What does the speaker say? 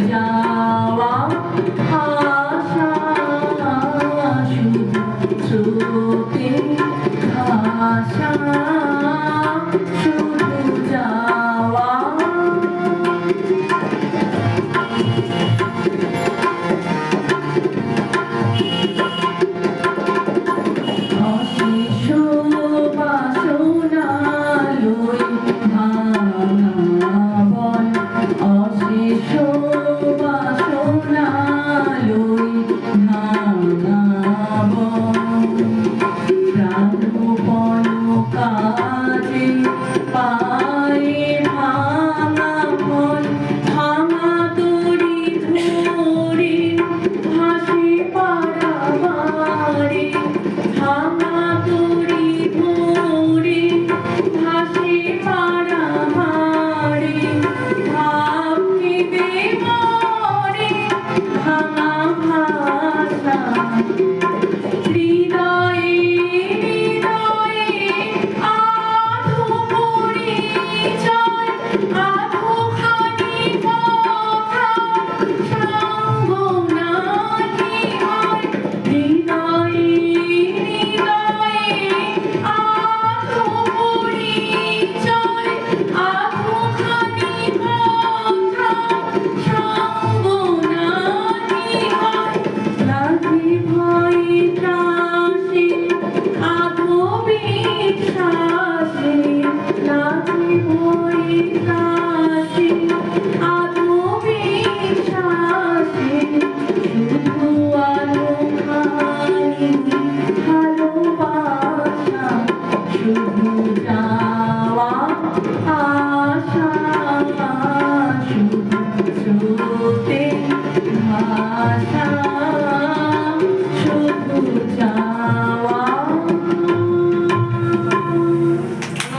যাওয়া আশা শুধু স্রোতে ভাষা শুধু যাওয়া অশেষ বাসনা লই ভাঙা বন অশেষ বাসনা লই ভাঙা বন প্রাণপণ কাজে পায়ে ভাঙা বন ভাঙা তরি ধরে ভাসে পারাবারে ভাঙা তরি ধরে ভাসে পারাবারে ভাবতে মরে ভাঙা ভাষা হৃদয়ে হৃদয়ে আধো পরিচয় আধোখানি কথা সঙ্গ নাহি হয় হৃদয়ে হৃদয়ে আধো পরিচয় আধোখানি কথা সঙ্গ নাহি হয় লাঠি ভয়ে ত্রাসে আধো বিশ্বাসে লাঠি ভয়ে ত্রাসে আধো বিশ্বাসে শুধু আলোখানি ভালোবাসা শুধু যাওয়া আশা শুধু স্রোতে ভাষা